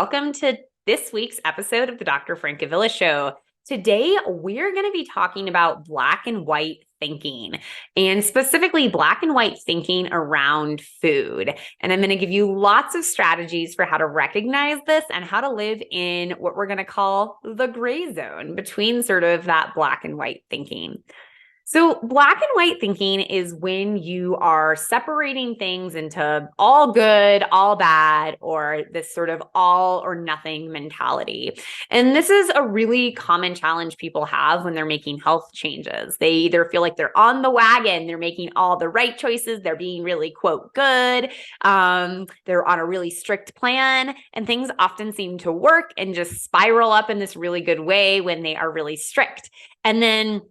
welcome to this week's episode of the Dr. Francavilla Show. Today, we're going to be talking about black and white thinking, and specifically black and white thinking around food. And I'm going to give you lots of strategies for how to recognize this and how to live in what we're going to call the gray zone between sort of that black and white thinking. So black and white thinking is when you are separating things into all good, all bad, or this sort of all or nothing mentality. And this is a really common challenge people have when they're making health changes. They either feel like they're on the wagon, they're making all the right choices, they're being really, quote, good, they're on a really strict plan, and things often seem to work and just spiral up in this really good way when they are really strict. And then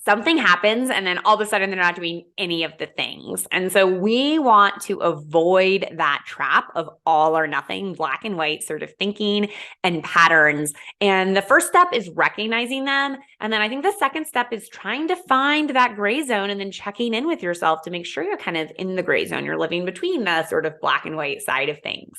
something happens, and then all of a sudden they're not doing any of the things. And so we want to avoid that trap of all or nothing, black and white sort of thinking and patterns. And the first step is recognizing them. And then I think the second step is trying to find that gray zone and then checking in with yourself to make sure you're kind of in the gray zone. You're living between the sort of black and white side of things.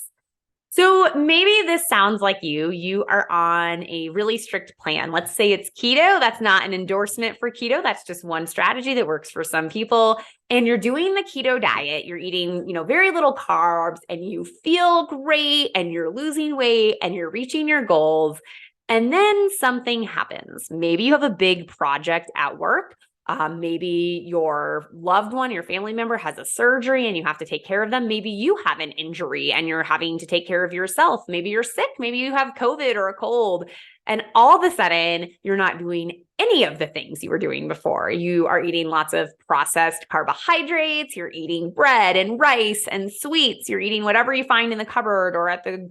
So maybe this sounds like you are on a really strict plan. Let's say it's keto. That's not an endorsement for keto. That's just one strategy that works for some people. And you're doing the keto diet. You're eating, very little carbs, and you feel great, and you're losing weight, and you're reaching your goals. And then something happens. Maybe you have a big project at work. Maybe your loved one, your family member has a surgery and you have to take care of them. Maybe you have an injury and you're having to take care of yourself. Maybe you're sick. Maybe you have COVID or a cold. And all of a sudden, you're not doing any of the things you were doing before. You are eating lots of processed carbohydrates. You're eating bread and rice and sweets. You're eating whatever you find in the cupboard or at the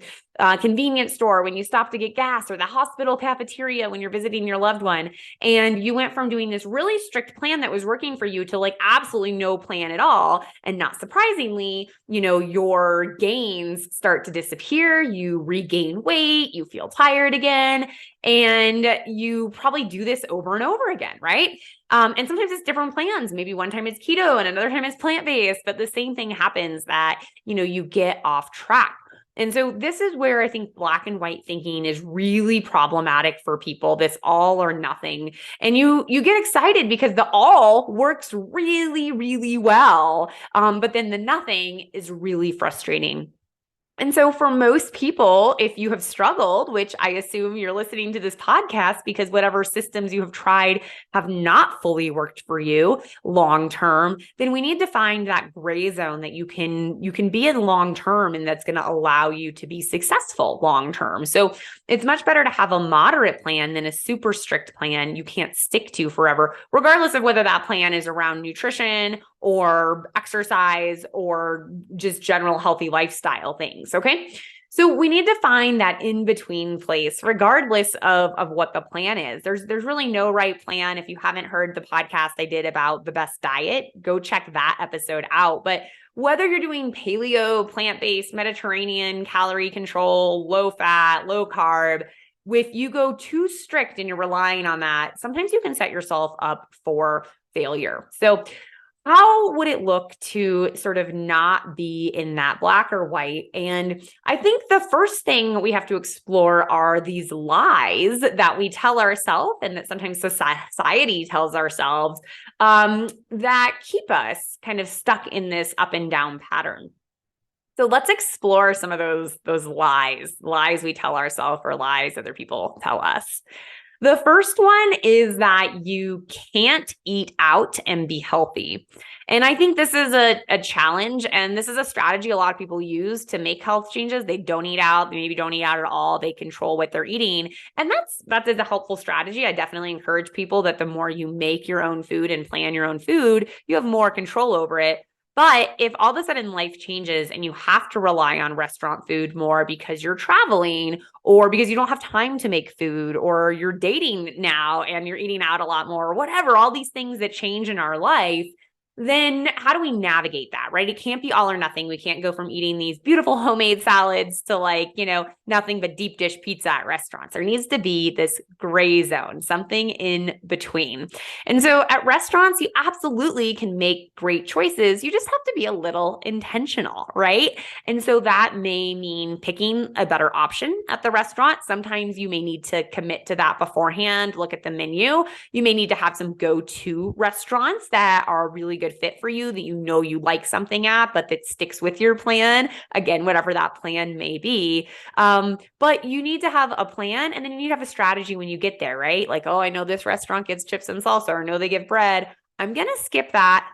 convenience store when you stop to get gas, or the hospital cafeteria when you're visiting your loved one. And you went from doing this really strict plan that was working for you to like absolutely no plan at all. And not surprisingly, your gains start to disappear. You regain weight. You feel tired again. And you probably do this over and over again, right? And sometimes it's different plans. Maybe one time it's keto and another time it's plant-based, but the same thing happens that, you get off track. And so this is where I think black and white thinking is really problematic for people, this all or nothing. And you get excited because the all works really, really well. But then the nothing is really frustrating. And so for most people, if you have struggled, which I assume you're listening to this podcast because whatever systems you have tried have not fully worked for you long-term, then we need to find that gray zone that you can be in long-term, and that's going to allow you to be successful long-term. So it's much better to have a moderate plan than a super strict plan you can't stick to forever, regardless of whether that plan is around nutrition or exercise or just general healthy lifestyle things. Okay. So we need to find that in-between place, regardless of what the plan is. There's really no right plan. If you haven't heard the podcast I did about the best diet, go check that episode out. But whether you're doing paleo, plant-based, Mediterranean, calorie control, low fat, low carb, if you go too strict and you're relying on that, sometimes you can set yourself up for failure. So how would it look to sort of not be in that black or white? And I think the first thing we have to explore are these lies that we tell ourselves and that sometimes society tells ourselves that keep us kind of stuck in this up and down pattern. So let's explore some of those lies we tell ourselves or lies other people tell us. The first one is that you can't eat out and be healthy. And I think this is a challenge, and this is a strategy a lot of people use to make health changes. They don't eat out. They maybe don't eat out at all. They control what they're eating. And that is a helpful strategy. I definitely encourage people that the more you make your own food and plan your own food, you have more control over it. But if all of a sudden life changes and you have to rely on restaurant food more because you're traveling or because you don't have time to make food or you're dating now and you're eating out a lot more or whatever, all these things that change in our life, then how do we navigate that, right? It can't be all or nothing. We can't go from eating these beautiful homemade salads to nothing but deep dish pizza at restaurants. There needs to be this gray zone, something in between. And so at restaurants, you absolutely can make great choices. You just have to be a little intentional, right? And so that may mean picking a better option at the restaurant. Sometimes you may need to commit to that beforehand, look at the menu. You may need to have some go-to restaurants that are really good fit for you, that you like something at, but that sticks with your plan. Again, whatever that plan may be. But you need to have a plan, and then you need to have a strategy when you get there, right? Like, oh, I know this restaurant gives chips and salsa, or I know they give bread. I'm going to skip that.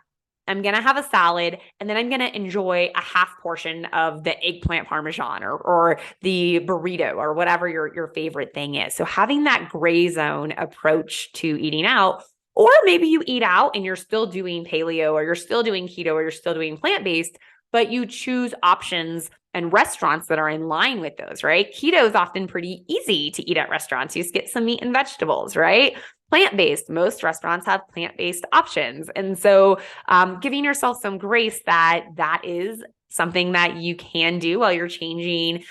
I'm going to have a salad, and then I'm going to enjoy a half portion of the eggplant parmesan or the burrito or whatever your favorite thing is. So having that gray zone approach to eating out, or maybe you eat out and you're still doing paleo, or you're still doing keto, or you're still doing plant-based, but you choose options and restaurants that are in line with those, right? Keto is often pretty easy to eat at restaurants. You just get some meat and vegetables, right? Plant-based, most restaurants have plant-based options. And so giving yourself some grace that is something that you can do while you're changing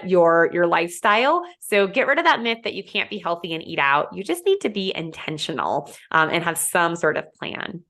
your lifestyle. So get rid of that myth that you can't be healthy and eat out. You just need to be intentional and have some sort of plan.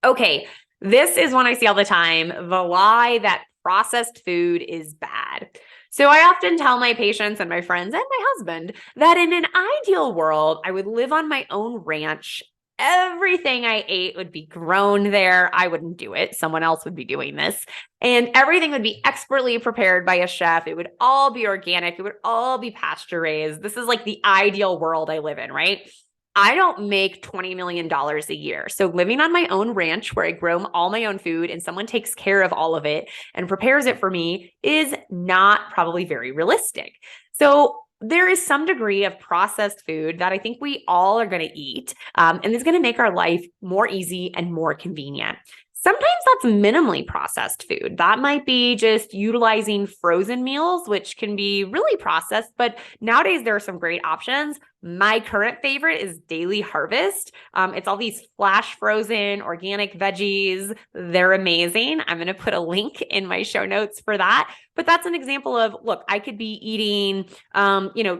Okay, this is one I see all the time, the lie that processed food is bad. So I often tell my patients and my friends and my husband that in an ideal world, I would live on my own ranch. Everything I ate would be grown there. I wouldn't do it. Someone else would be doing this. And everything would be expertly prepared by a chef. It would all be organic. It would all be pasture raised. This is like the ideal world I live in, right? I don't make $20 million a year. So living on my own ranch where I grow all my own food and someone takes care of all of it and prepares it for me is not probably very realistic. So there is some degree of processed food that I think we all are going to eat, and it's going to make our life more easy and more convenient. Sometimes that's minimally processed food. That might be just utilizing frozen meals, which can be really processed, but nowadays there are some great options. My current favorite is Daily Harvest. It's all these flash frozen organic veggies. They're amazing. I'm going to put a link in my show notes for that. But that's an example of, look, I could be eating,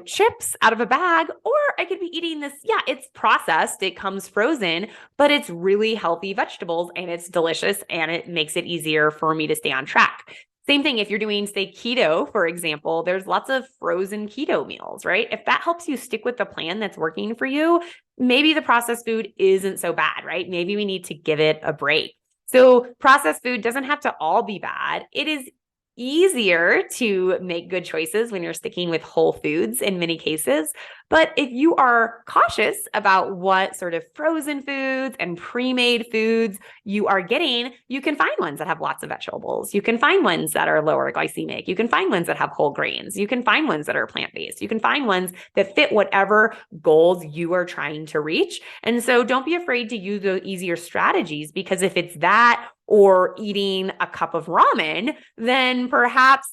chips out of a bag, or I could be eating this. Yeah, it's processed. It comes frozen, but it's really healthy vegetables and it's delicious and it makes it easier for me to stay on track. Same thing if you're doing, say, keto, for example, there's lots of frozen keto meals, right? If that helps you stick with the plan that's working for you, maybe the processed food isn't so bad, right? Maybe we need to give it a break. So processed food doesn't have to all be bad. It is easier to make good choices when you're sticking with whole foods in many cases. But if you are cautious about what sort of frozen foods and pre-made foods you are getting, you can find ones that have lots of vegetables. You can find ones that are lower glycemic. You can find ones that have whole grains. You can find ones that are plant-based. You can find ones that fit whatever goals you are trying to reach. And so don't be afraid to use the easier strategies, because if it's that or eating a cup of ramen, then perhaps,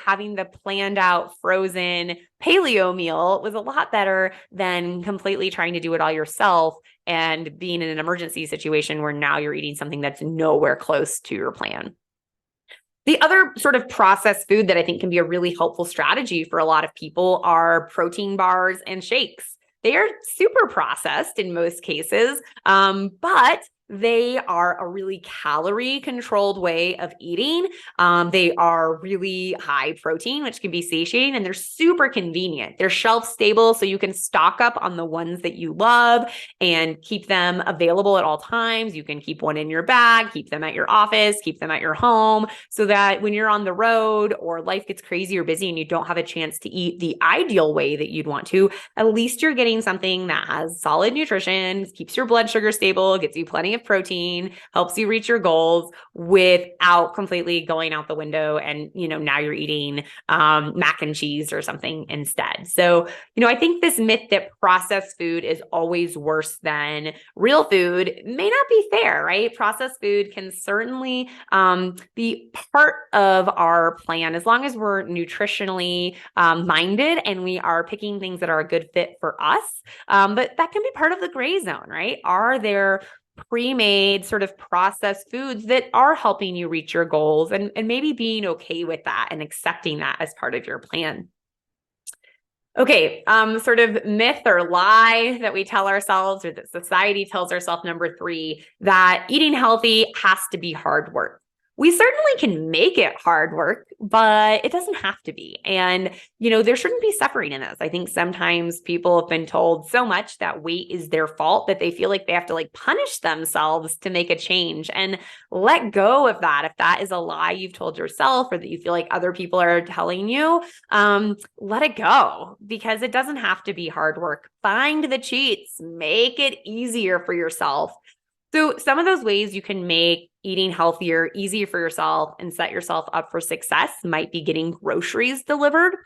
having the planned out frozen paleo meal was a lot better than completely trying to do it all yourself and being in an emergency situation where now you're eating something that's nowhere close to your plan. The other sort of processed food that I think can be a really helpful strategy for a lot of people are protein bars and shakes. They are super processed in most cases, but they are a really calorie-controlled way of eating. They are really high protein, which can be satiating, and they're super convenient. They're shelf-stable, so you can stock up on the ones that you love and keep them available at all times. You can keep one in your bag, keep them at your office, keep them at your home, so that when you're on the road or life gets crazy or busy and you don't have a chance to eat the ideal way that you'd want to, at least you're getting something that has solid nutrition, keeps your blood sugar stable, gets you plenty of protein, helps you reach your goals without completely going out the window. And, now you're eating mac and cheese or something instead. So, I think this myth that processed food is always worse than real food may not be fair, right? Processed food can certainly be part of our plan as long as we're nutritionally minded and we are picking things that are a good fit for us. But that can be part of the gray zone, right? Are there pre-made sort of processed foods that are helping you reach your goals, and maybe being okay with that and accepting that as part of your plan. Okay, sort of myth or lie that we tell ourselves or that society tells ourselves, number 3, that eating healthy has to be hard work. We certainly can make it hard work, but it doesn't have to be. And, there shouldn't be suffering in this. I think sometimes people have been told so much that weight is their fault that they feel like they have to punish themselves to make a change, and let go of that. If that is a lie you've told yourself or that you feel like other people are telling you, let it go, because it doesn't have to be hard work. Find the cheats, make it easier for yourself. So some of those ways you can make eating healthier easier for yourself and set yourself up for success might be getting groceries delivered.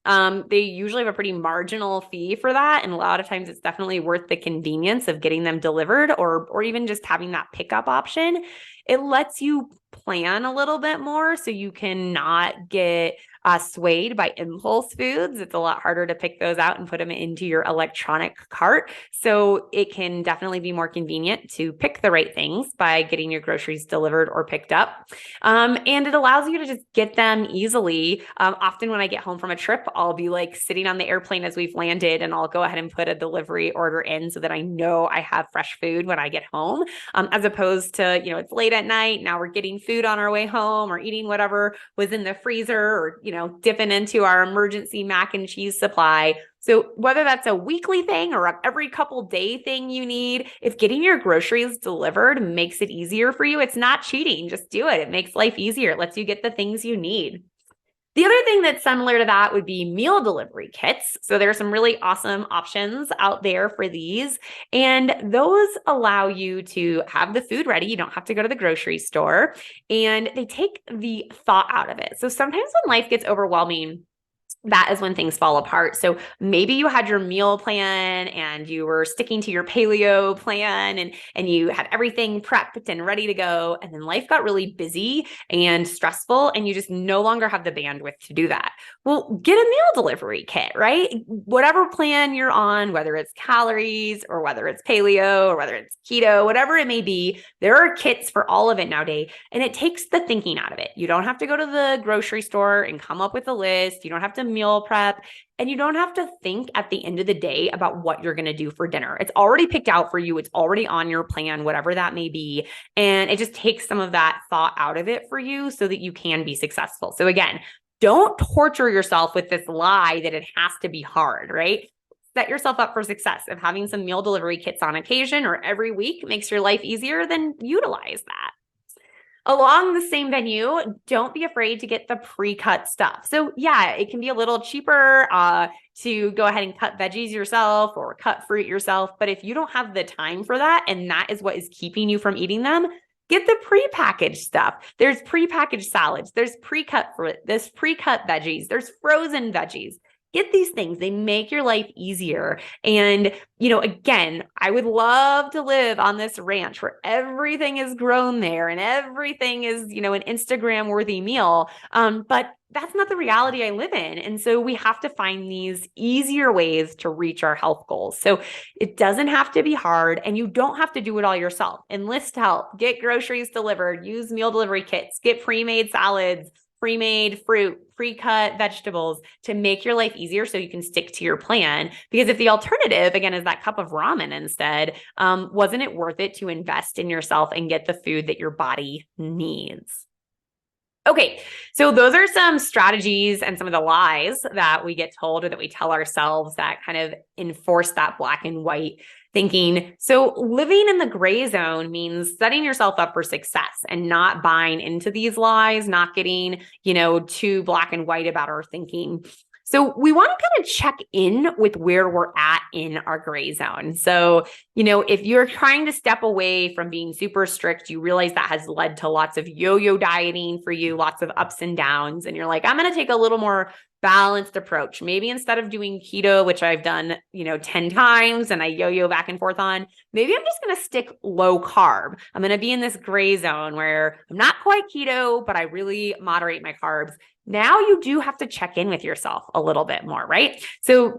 They usually have a pretty marginal fee for that. And a lot of times it's definitely worth the convenience of getting them delivered, or even just having that pickup option. It lets you plan a little bit more so you can not get swayed by impulse foods. It's a lot harder to pick those out and put them into your electronic cart. So it can definitely be more convenient to pick the right things by getting your groceries delivered or picked up. And it allows you to just get them easily. Often when I get home from a trip, I'll be sitting on the airplane as we've landed, and I'll go ahead and put a delivery order in so that I know I have fresh food when I get home, as opposed to, it's late at night. Now we're getting food on our way home or eating whatever was in the freezer, or, dipping into our emergency mac and cheese supply. So whether that's a weekly thing or a every couple day thing you need, if getting your groceries delivered makes it easier for you, it's not cheating. Just do it. It makes life easier. It lets you get the things you need. The other thing that's similar to that would be meal delivery kits. So there are some really awesome options out there for these, and those allow you to have the food ready. You don't have to go to the grocery store, and they take the thought out of it. So sometimes when life gets overwhelming, that is when things fall apart. So maybe you had your meal plan and you were sticking to your paleo plan, and you had everything prepped and ready to go. And then life got really busy and stressful, and you just no longer have the bandwidth to do that. Well, get a meal delivery kit, right? Whatever plan you're on, whether it's calories or whether it's paleo or whether it's keto, whatever it may be, there are kits for all of it nowadays. And it takes the thinking out of it. You don't have to go to the grocery store and come up with a list. You don't have to meal prep, and you don't have to think at the end of the day about what you're going to do for dinner. It's already picked out for you. It's already on your plan, whatever that may be. And it just takes some of that thought out of it for you so that you can be successful. So again, don't torture yourself with this lie that it has to be hard, right? Set yourself up for success. If having some meal delivery kits on occasion or every week makes your life easier, then utilize that. Along the same venue, don't be afraid to get the pre-cut stuff. So yeah, it can be a little cheaper to go ahead and cut veggies yourself or cut fruit yourself. But if you don't have the time for that, and that is what is keeping you from eating them, get the pre-packaged stuff. There's pre-packaged salads. There's pre-cut fruit. There's pre-cut veggies. There's frozen veggies. Get these things. They make your life easier. And, again, I would love to live on this ranch where everything is grown there and everything is, an Instagram worthy meal. But that's not the reality I live in. And so we have to find these easier ways to reach our health goals. So it doesn't have to be hard, and you don't have to do it all yourself. Enlist help, get groceries delivered, use meal delivery kits, get pre-made salads, pre-made fruit, pre-cut vegetables to make your life easier so you can stick to your plan. Because if the alternative, again, is that cup of ramen instead, wasn't it worth it to invest in yourself and get the food that your body needs? Okay, so those are some strategies and some of the lies that we get told or that we tell ourselves that kind of enforce that black and white thinking. So living in the gray zone means setting yourself up for success and not buying into these lies, not getting, too black and white about our thinking. So we want to kind of check in with where we're at in our gray zone. So, if you're trying to step away from being super strict, you realize that has led to lots of yo-yo dieting for you, lots of ups and downs. And you're like, I'm going to take a little more balanced approach. Maybe instead of doing keto, which I've done, 10 times and I yo-yo back and forth on, maybe I'm just going to stick low carb. I'm going to be in this gray zone where I'm not quite keto, but I really moderate my carbs. Now you do have to check in with yourself a little bit more, right? So,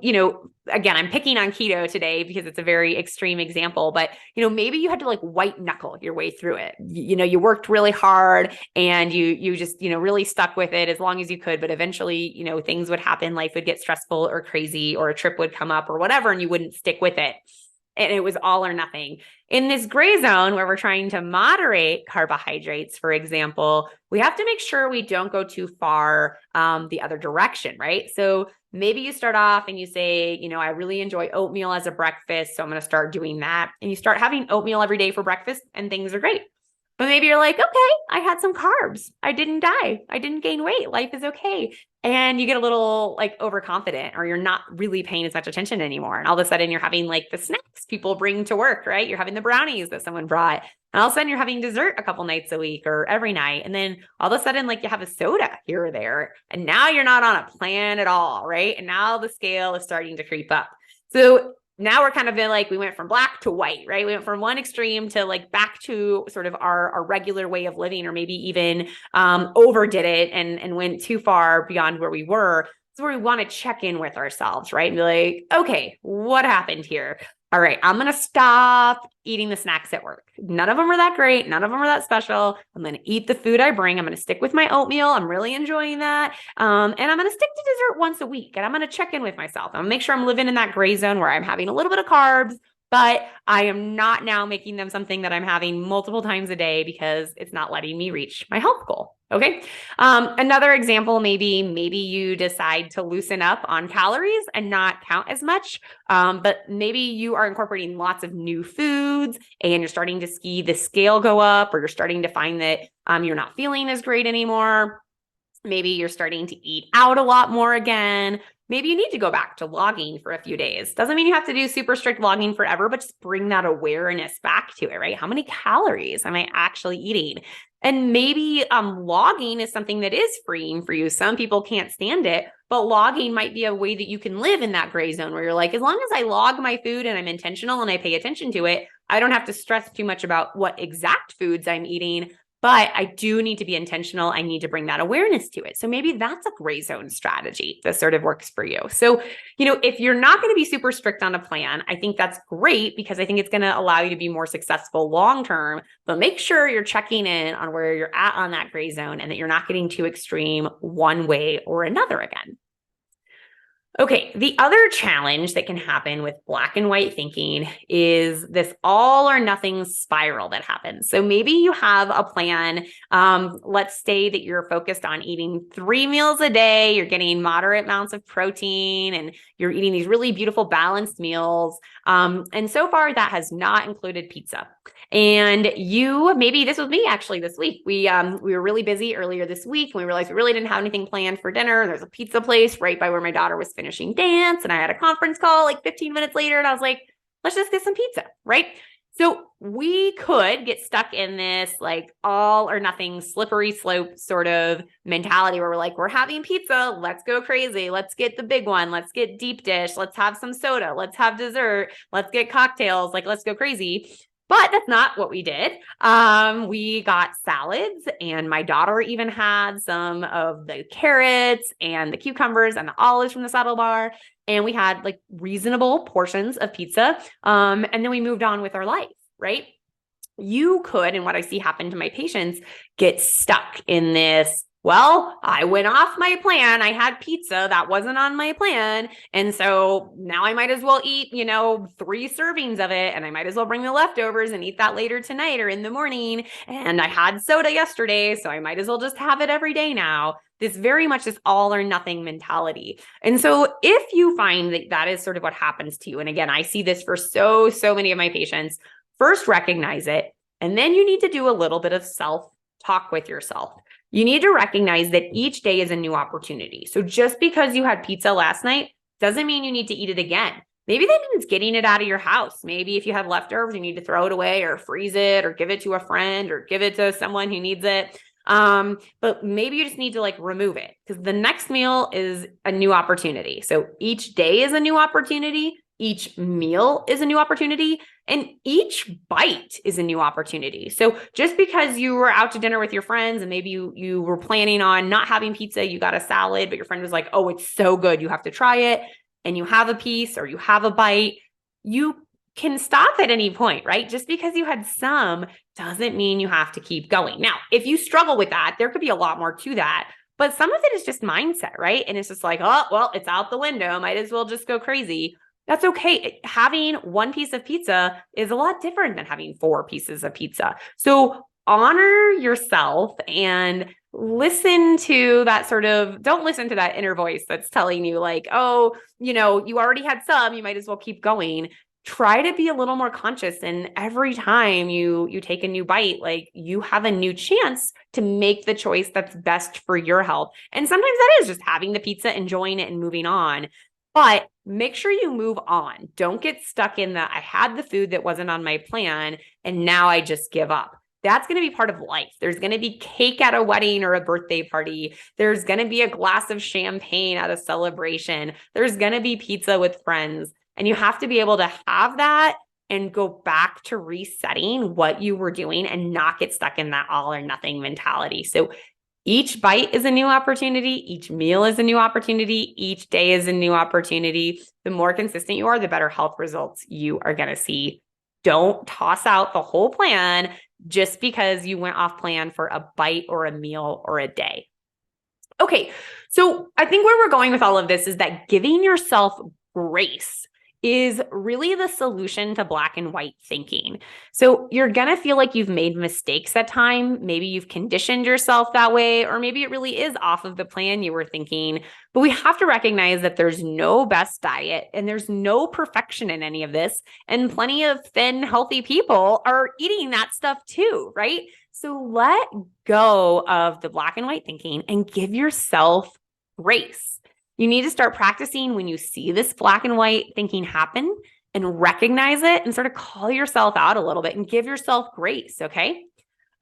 again, I'm picking on keto today because it's a very extreme example, but, maybe you had to like white knuckle your way through it. You worked really hard and you just, really stuck with it as long as you could, but eventually, things would happen, life would get stressful or crazy, or a trip would come up or whatever, and you wouldn't stick with it. And it was all or nothing. In this gray zone where we're trying to moderate carbohydrates, for example, we have to make sure we don't go too far the other direction, right? So maybe you start off and you say, I really enjoy oatmeal as a breakfast, so I'm going to start doing that. And you start having oatmeal every day for breakfast and things are great. But maybe you're like, okay, I had some carbs. I didn't die. I didn't gain weight. Life is okay. And you get a little like overconfident, or you're not really paying as much attention anymore. And all of a sudden you're having like the snacks people bring to work, right? You're having the brownies that someone brought. And all of a sudden you're having dessert a couple nights a week or every night. And then all of a sudden, like you have a soda here or there. And now you're not on a plan at all, right? And now the scale is starting to creep up. So now we're kind of like, we went from black to white, right? We went from one extreme to like back to sort of our regular way of living, or maybe even overdid it and went too far beyond where we were. That's where we want to check in with ourselves, right? And be like, okay, what happened here? All right, I'm going to stop eating the snacks at work. None of them are that great. None of them are that special. I'm going to eat the food I bring. I'm going to stick with my oatmeal. I'm really enjoying that. And I'm going to stick to dessert once a week. And I'm going to check in with myself. I'm going to make sure I'm living in that gray zone where I'm having a little bit of carbs, but I am not now making them something that I'm having multiple times a day because it's not letting me reach my health goal. Okay. Another example, maybe you decide to loosen up on calories and not count as much. But maybe you are incorporating lots of new foods and you're starting to see the scale go up, or you're starting to find that you're not feeling as great anymore. Maybe you're starting to eat out a lot more again. Maybe you need to go back to logging for a few days. Doesn't mean you have to do super strict logging forever, but just bring that awareness back to it, right? How many calories am I actually eating? And maybe logging is something that is freeing for you. Some people can't stand it, but logging might be a way that you can live in that gray zone where you're like, as long as I log my food and I'm intentional and I pay attention to it, I don't have to stress too much about what exact foods I'm eating. But I do need to be intentional. I need to bring that awareness to it. So maybe that's a gray zone strategy that sort of works for you. So, if you're not going to be super strict on a plan, I think that's great because I think it's going to allow you to be more successful long-term, but make sure you're checking in on where you're at on that gray zone and that you're not getting too extreme one way or another again. Okay, the other challenge that can happen with black and white thinking is this all or nothing spiral that happens. So maybe you have a plan. Let's say that you're focused on eating 3 meals a day. You're getting moderate amounts of protein and you're eating these really beautiful balanced meals. And so far that has not included pizza. And maybe this was me actually this week. We were really busy earlier this week and we realized we really didn't have anything planned for dinner. There's a pizza place right by where my daughter was finishing dance. And I had a conference call like 15 minutes later. And I was like, let's just get some pizza, right? So we could get stuck in this like all or nothing slippery slope sort of mentality where we're like, we're having pizza. Let's go crazy. Let's get the big one. Let's get deep dish. Let's have some soda. Let's have dessert. Let's get cocktails. Like, let's go crazy. But that's not what we did. We got salads, and my daughter even had some of the carrots and the cucumbers and the olives from the saddle bar. And we had like reasonable portions of pizza. And then we moved on with our life, right? You could, and what I see happen to my patients, get stuck in this. Well, I went off my plan. I had pizza that wasn't on my plan. And so now I might as well eat, 3 servings of it. And I might as well bring the leftovers and eat that later tonight or in the morning. And I had soda yesterday, so I might as well just have it every day now. This very much is all or nothing mentality. And so if you find that that is sort of what happens to you, and again, I see this for so many of my patients, first recognize it. And then you need to do a little bit of self-talk with yourself. You need to recognize that each day is a new opportunity. So just because you had pizza last night doesn't mean you need to eat it again. Maybe that means getting it out of your house. Maybe if you have leftovers, you need to throw it away or freeze it or give it to a friend or give it to someone who needs it. But maybe you just need to like remove it because the next meal is a new opportunity. So each day is a new opportunity. Each meal is a new opportunity, and each bite is a new opportunity. So just because you were out to dinner with your friends and maybe you were planning on not having pizza, you got a salad, but your friend was like, oh, it's so good, you have to try it, and you have a piece or you have a bite, you can stop at any point, right? Just because you had some doesn't mean you have to keep going. Now, if you struggle with that, there could be a lot more to that. But some of it is just mindset, right? And it's just like, oh, well, it's out the window. Might as well just go crazy. That's okay. Having one piece of pizza is a lot different than having 4 pieces of pizza. So honor yourself and listen to that don't listen to that inner voice that's telling you like, oh, you already had some, you might as well keep going. Try to be a little more conscious. And every time you take a new bite, like you have a new chance to make the choice that's best for your health. And sometimes that is just having the pizza, enjoying it, and moving on. But make sure you move on. Don't get stuck in I had the food that wasn't on my plan and now I just give up. That's going to be part of life. There's going to be cake at a wedding or a birthday party. There's going to be a glass of champagne at a celebration. There's going to be pizza with friends. And you have to be able to have that and go back to resetting what you were doing and not get stuck in that all or nothing mentality. So each bite is a new opportunity. Each meal is a new opportunity. Each day is a new opportunity. The more consistent you are, the better health results you are going to see. Don't toss out the whole plan just because you went off plan for a bite or a meal or a day. Okay, so I think where we're going with all of this is that giving yourself grace is really the solution to black and white thinking. So you're going to feel like you've made mistakes at time. Maybe you've conditioned yourself that way, or maybe it really is off of the plan you were thinking. But we have to recognize that there's no best diet and there's no perfection in any of this. And plenty of thin, healthy people are eating that stuff too, right? So let go of the black and white thinking and give yourself grace. You need to start practicing when you see this black and white thinking happen and recognize it and sort of call yourself out a little bit and give yourself grace, okay?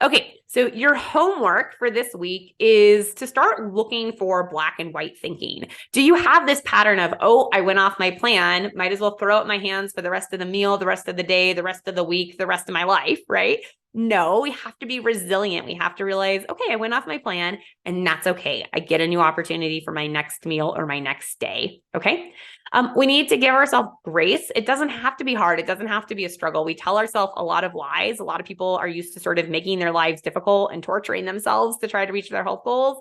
Okay, so your homework for this week is to start looking for black and white thinking. Do you have this pattern of, oh, I went off my plan, might as well throw up my hands for the rest of the meal, the rest of the day, the rest of the week, the rest of my life, right? No, we have to be resilient. We have to realize, okay, I went off my plan and that's okay. I get a new opportunity for my next meal or my next day, okay? We need to give ourselves grace. It doesn't have to be hard. It doesn't have to be a struggle. We tell ourselves a lot of lies. A lot of people are used to sort of making their lives difficult and torturing themselves to try to reach their health goals.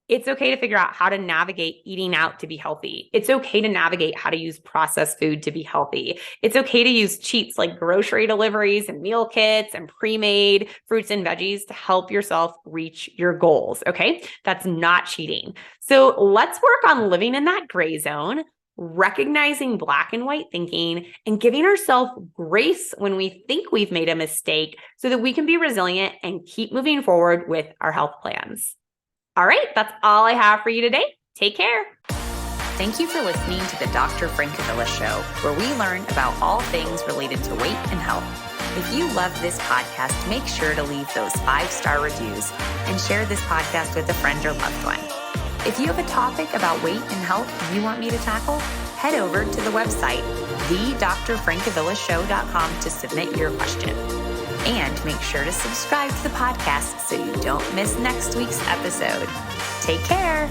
It's okay to figure out how to navigate eating out to be healthy. It's okay to navigate how to use processed food to be healthy. It's okay to use cheats like grocery deliveries and meal kits and pre-made fruits and veggies to help yourself reach your goals, okay? That's not cheating. So let's work on living in that gray zone, recognizing black and white thinking, and giving ourselves grace when we think we've made a mistake so that we can be resilient and keep moving forward with our health plans. All right, that's all I have for you today. Take care. Thank you for listening to the Dr. Francavilla Show, where we learn about all things related to weight and health. If you love this podcast, make sure to leave those 5-star reviews and share this podcast with a friend or loved one. If you have a topic about weight and health you want me to tackle, head over to the website, thedrfrancavillashow.com to submit your question. And make sure to subscribe to the podcast so you don't miss next week's episode. Take care.